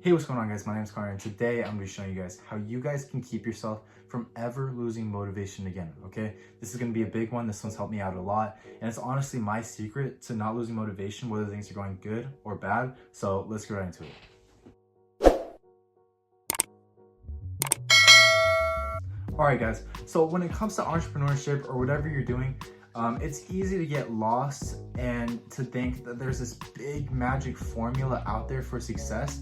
Hey, what's going on, guys? My name is Connor, and today I'm going to be showing you guys how you guys can keep yourself from ever losing motivation again, okay? This is going to be a big one. This one's helped me out a lot, and it's honestly my secret to not losing motivation, whether things are going good or bad. So let's get right into it. All right, guys. So when it comes to entrepreneurship or whatever you're doing, it's easy to get lost and to think that there's this big magic formula out there for success,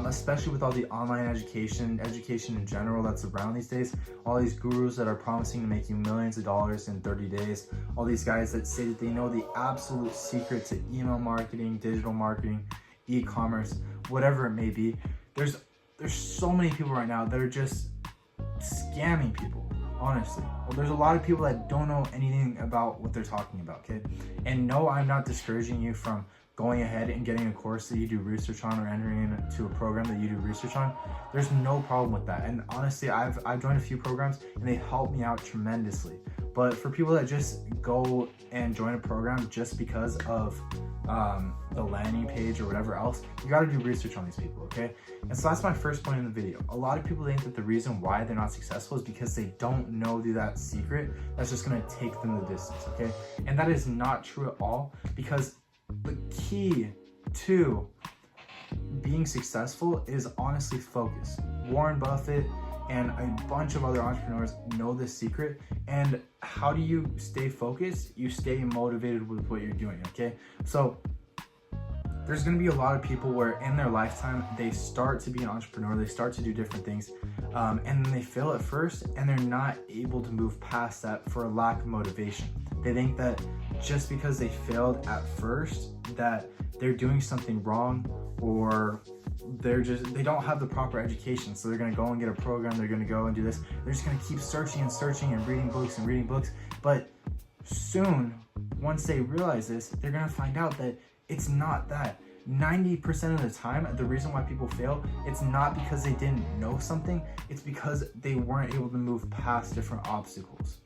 especially with all the online education in general that's around these days. All these gurus that are promising to make you millions of dollars in 30 days. All these guys that say that they know the absolute secret to email marketing, digital marketing, e-commerce, whatever it may be. There's so many people right now that are just scamming people. Honestly, well, there's a lot of people that don't know anything about what they're talking about, okay? And no, I'm not discouraging you from going ahead and getting a course that you do research on or entering into a program that you do research on. There's no problem with that. And honestly, I've joined a few programs and they help me out tremendously. But for people that just go and join a program just because of the landing page or whatever else, you got to do research on these people, okay? And so that's my first point in the video. A lot of people think that the reason why they're not successful is because they don't know that secret that's just going to take them the distance, okay? And that is not true at all, because the key to being successful is honestly focus. Warren Buffett and a bunch of other entrepreneurs know this secret. And how do you stay focused? You stay motivated with what you're doing, okay? So there's going to be a lot of people where in their lifetime they start to be an entrepreneur, they start to do different things, and then they fail at first and they're not able to move past that for a lack of motivation. They think that just because they failed at first that they're doing something wrong, or they don't have the proper education, so they're going to go and get a program, they're going to go and do this, they're just going to keep searching and reading books. But soon, once they realize this, they're going to find out that it's not that. 90% of the time, the reason why people fail, it's not because they didn't know something, it's because they weren't able to move past different obstacles.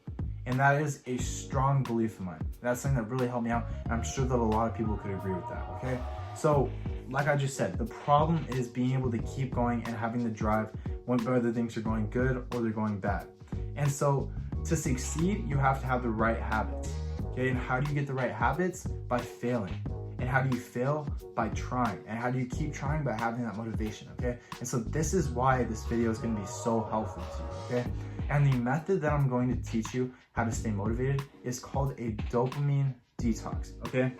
And that is a strong belief of mine. That's something that really helped me out, and I'm sure that a lot of people could agree with that, okay? So, like I just said, the problem is being able to keep going and having the drive whether things are going good or they're going bad. And so, to succeed, you have to have the right habits, okay? And how do you get the right habits? By failing. And how do you fail? By trying. And how do you keep trying? By having that motivation, okay? And so this is why this video is going to be so helpful to you, okay? And the method that I'm going to teach you how to stay motivated is called a dopamine detox, okay?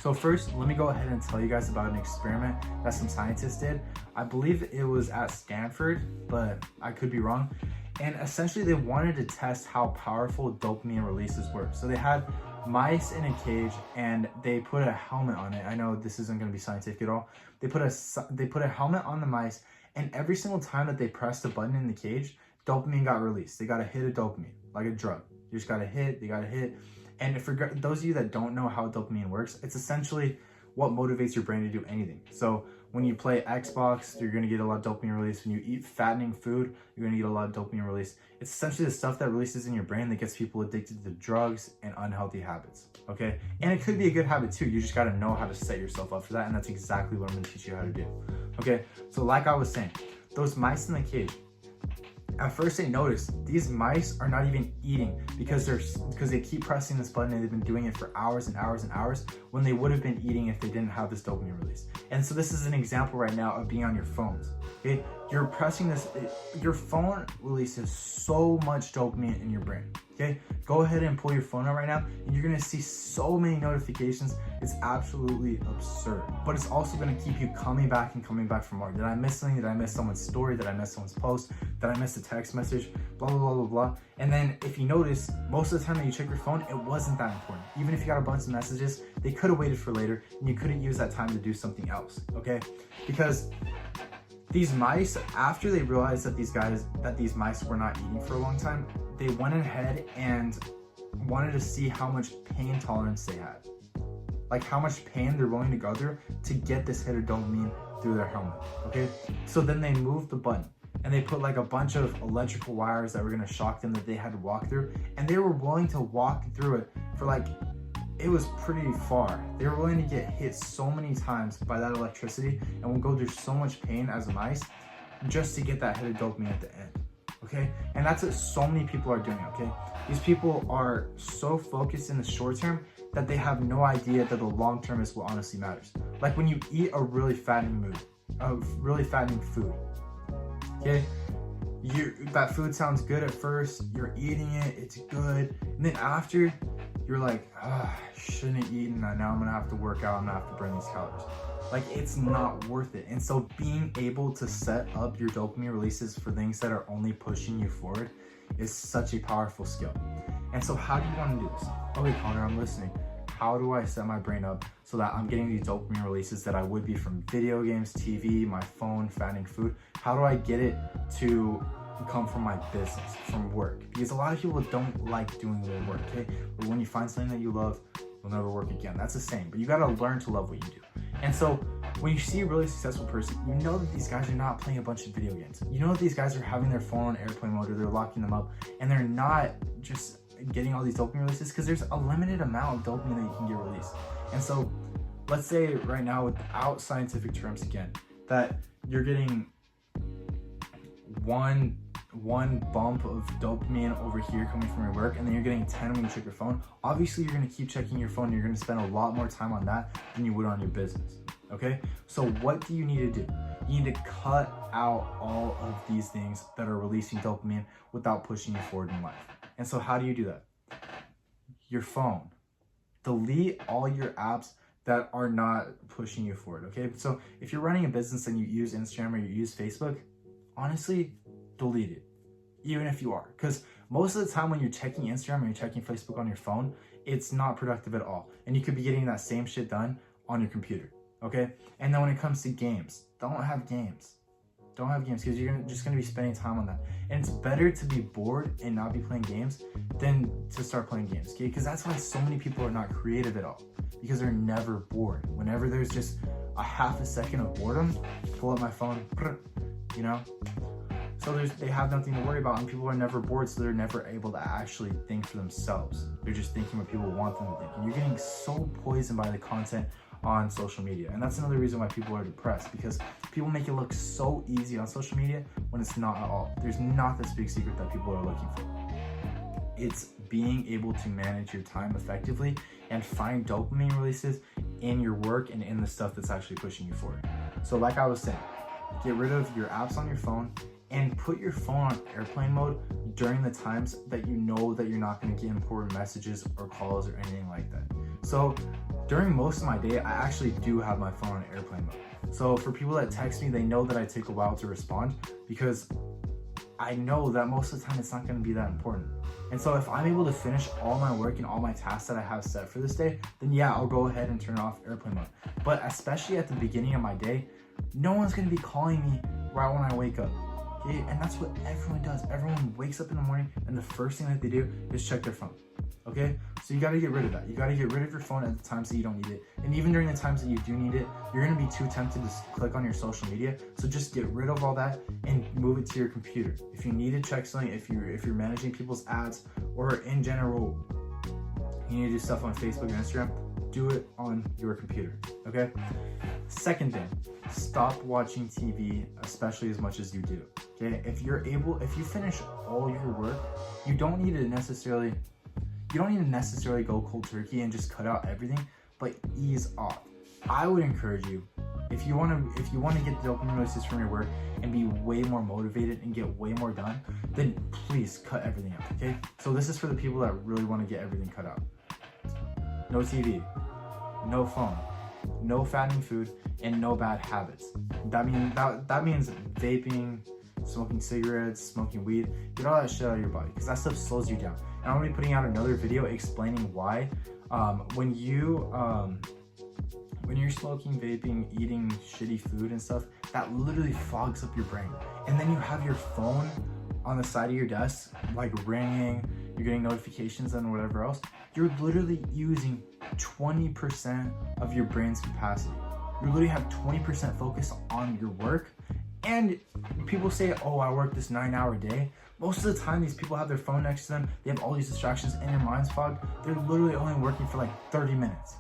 So first, let me go ahead and tell you guys about an experiment that some scientists did. I believe it was at Stanford, but I could be wrong. And essentially they wanted to test how powerful dopamine releases were. So they had mice in a cage and they put a helmet on it. I know this isn't going to be scientific at all. They put a helmet on the mice, and every single time that they pressed a button in the cage, dopamine got released. They got a hit of dopamine, like a drug. You just got a hit, they got a hit. And for those of you that don't know how dopamine works, it's essentially what motivates your brain to do anything. So when you play Xbox, you're going to get a lot of dopamine release. When you eat fattening food, you're going to get a lot of dopamine release. It's essentially the stuff that releases in your brain that gets people addicted to drugs and unhealthy habits, okay? And it could be a good habit too. You just got to know how to set yourself up for that, and that's exactly what I'm going to teach you how to do, okay? So like I was saying, those mice in the cage, at first they noticed these mice are not even eating because they keep pressing this button, and they've been doing it for hours and hours and hours when they would have been eating if they didn't have this dopamine release. And so this is an example right now of being on your phones, okay? You're pressing this, your phone releases so much dopamine in your brain, okay? Go ahead and pull your phone out right now, and you're gonna see so many notifications. It's absolutely absurd. But it's also gonna keep you coming back for more. Did I miss something? Did I miss someone's story? Did I miss someone's post? Did I miss a text message? Blah, blah, blah, blah, blah. And then if you notice, most of the time that you check your phone, it wasn't that important. Even if you got a bunch of messages, they could have waited for later, and you couldn't use that time to do something else, okay? Because these mice, after they realized that these mice were not eating for a long time, they went ahead and wanted to see how much pain tolerance they had. Like how much pain they're willing to go through to get this hit of dopamine through their helmet, okay? So then they moved the button, and they put like a bunch of electrical wires that were gonna shock them that they had to walk through, and they were willing to walk through it for like it was pretty far. They were willing to get hit so many times by that electricity and will go through so much pain as mice just to get that hit of dopamine at the end, okay? And that's what so many people are doing, okay? These people are so focused in the short term that they have no idea that the long term is what honestly matters. Like when you eat a really fattening food, okay? That food sounds good at first, you're eating it, it's good, and then after, you're like, I shouldn't have eaten that, now I'm gonna have to work out, I'm gonna have to burn these calories. Like, it's not worth it. And so being able to set up your dopamine releases for things that are only pushing you forward is such a powerful skill. And so how do you want to do this? Okay, Connor, I'm listening. How do I set my brain up so that I'm getting these dopamine releases that I would be from video games, TV, my phone, fattening food? How do I get it to come from my business, from work? Because a lot of people don't like doing their work, okay? But when you find something that you love, you'll never work again. That's the same, but you gotta learn to love what you do. And so when you see a really successful person, you know that these guys are not playing a bunch of video games. You know that these guys are having their phone on airplane mode, or they're locking them up, and they're not just getting all these dopamine releases, because there's a limited amount of dopamine that you can get released. And so let's say right now, without scientific terms again, that you're getting one bump of dopamine over here coming from your work, and then you're getting 10 when you check your phone. Obviously, you're going to keep checking your phone, and you're going to spend a lot more time on that than you would on your business. Okay, so what do you need to do? You need to cut out all of these things that are releasing dopamine without pushing you forward in life. And so how do you do that? Your phone. Delete all your apps that are not pushing you forward, okay? So if you're running a business and you use Instagram or you use Facebook, honestly, delete it, even if you are. Because most of the time when you're checking Instagram or you're checking Facebook on your phone, it's not productive at all. And you could be getting that same shit done on your computer, okay? And then when it comes to games, don't have games. Don't have games, because you're just going to be spending time on that. And it's better to be bored and not be playing games than to start playing games, okay? Because that's why so many people are not creative at all, because they're never bored. Whenever there's just a half a second of boredom, pull up my phone, you know? So they have nothing to worry about, and people are never bored, so they're never able to actually think for themselves. They're just thinking what people want them to think. And you're getting so poisoned by the content on social media. And that's another reason why people are depressed, because people make it look so easy on social media when it's not at all. There's not this big secret that people are looking for. It's being able to manage your time effectively and find dopamine releases in your work and in the stuff that's actually pushing you forward. So like I was saying, get rid of your apps on your phone and put your phone on airplane mode during the times that you know that you're not going to get important messages or calls or anything like that. So during most of my day, I actually do have my phone on airplane mode. So for people that text me, they know that I take a while to respond, because I know that most of the time it's not going to be that important. And so if I'm able to finish all my work and all my tasks that I have set for this day, then yeah, I'll go ahead and turn off airplane mode. But especially at the beginning of my day, no one's going to be calling me right when I wake up. Okay? And that's what everyone does. Everyone wakes up in the morning and the first thing that they do is check their phone. Okay? So you got to get rid of that. You got to get rid of your phone at the times that you don't need it. And even during the times that you do need it, you're going to be too tempted to click on your social media. So just get rid of all that and move it to your computer. If you need to check something, if you're managing people's ads, or in general, you need to do stuff on Facebook and Instagram, do it on your computer. Okay? Second thing, stop watching TV, especially as much as you do. Okay? If you finish all your work, you don't need to necessarily go cold turkey and just cut out everything, but ease off. I would encourage you, if you want to get the dopamine releases from your work and be way more motivated and get way more done, then please cut everything out, okay? So this is for the people that really want to get everything cut out. No TV, no phone, no fattening food, and no bad habits. That means vaping, smoking cigarettes, smoking weed. Get all that shit out of your body, because that stuff slows you down. And I'm gonna be putting out another video explaining why when you're smoking, vaping, eating shitty food and stuff, that literally fogs up your brain. And then you have your phone on the side of your desk, like ringing, you're getting notifications and whatever else. You're literally using 20% of your brain's capacity. You literally have 20% focus on your work And people say, oh, I work this 9-hour day. Most of the time, these people have their phone next to them. They have all these distractions and their mind's fogged. They're literally only working for like 30 minutes.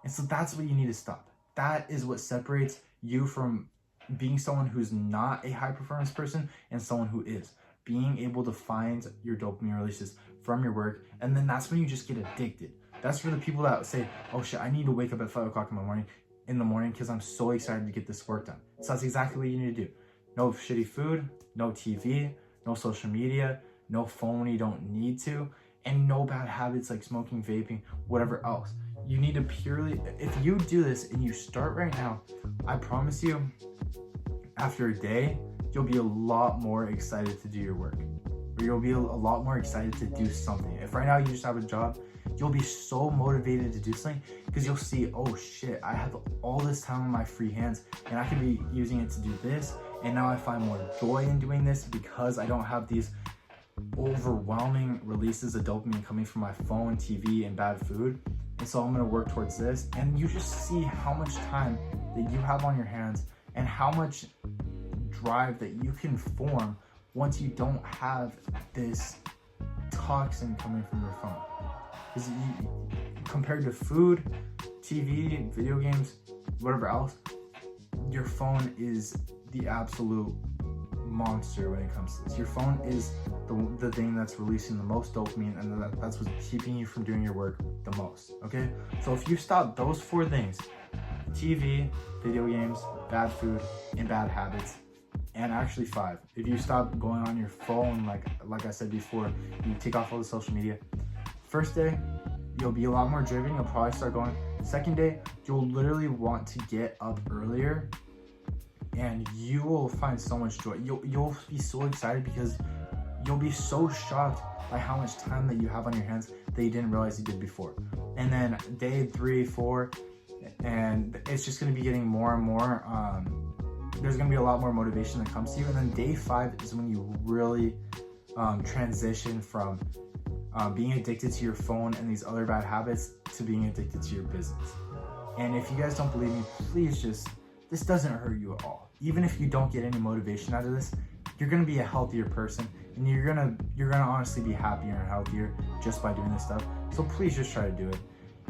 And so that's what you need to stop. That is what separates you from being someone who's not a high performance person and someone who is. Being able to find your dopamine releases from your work. And then that's when you just get addicted. That's for the people that say, oh shit, I need to wake up at 5 o'clock in the morning because I'm so excited to get this work done. So that's exactly what you need to do. No shitty food, no TV, no social media, no phone when you don't need to, and no bad habits like smoking, vaping, whatever else. You need to purely, if you do this and you start right now, I promise you, after a day, you'll be a lot more excited to do your work. Or you'll be a lot more excited to do something. If right now you just have a job, you'll be so motivated to do something because you'll see, oh shit, I have all this time on my free hands and I can be using it to do this. And now I find more joy in doing this because I don't have these overwhelming releases of dopamine coming from my phone, TV, and bad food. And so I'm gonna work towards this. And you just see how much time that you have on your hands and how much drive that you can form once you don't have this toxin coming from your phone. Because compared to food, TV, video games, whatever else, your phone is the absolute monster when it comes to this. Your phone is the thing that's releasing the most dopamine, and that's what's keeping you from doing your work the most, okay? So if you stop those 4 things, TV, video games, bad food, and bad habits, and actually 5, if you stop going on your phone, like I said before, you take off all the social media, first day, you'll be a lot more driven, you'll probably start going. Second day, you'll literally want to get up earlier and you will find so much joy. You'll be so excited because you'll be so shocked by how much time that you have on your hands that you didn't realize you did before. And then day 3, 4, and it's just gonna be getting more and more, there's gonna be a lot more motivation that comes to you. And then day 5 is when you really transition from being addicted to your phone and these other bad habits to being addicted to your business. And if you guys don't believe me, please this doesn't hurt you at all. Even if you don't get any motivation out of this, you're gonna be a healthier person and you're gonna honestly be happier and healthier just by doing this stuff. So please just try to do it.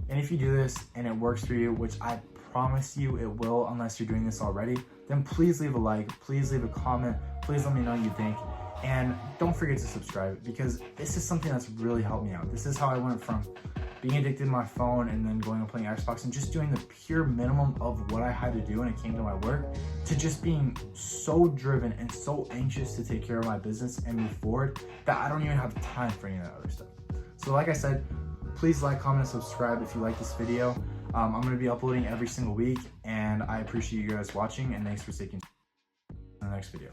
And if you do this and it works for you, which I promise you it will unless you're doing this already, then please leave a like, please leave a comment, please let me know what you think. And don't forget to subscribe because this is something that's really helped me out. This is how I went from being addicted to my phone and then going and playing Xbox and just doing the pure minimum of what I had to do when it came to my work to just being so driven and so anxious to take care of my business and move forward that I don't even have time for any of that other stuff. So like I said, please like, comment, and subscribe if you like this video. I'm going to be uploading every single week and I appreciate you guys watching and thanks for sticking to the next video.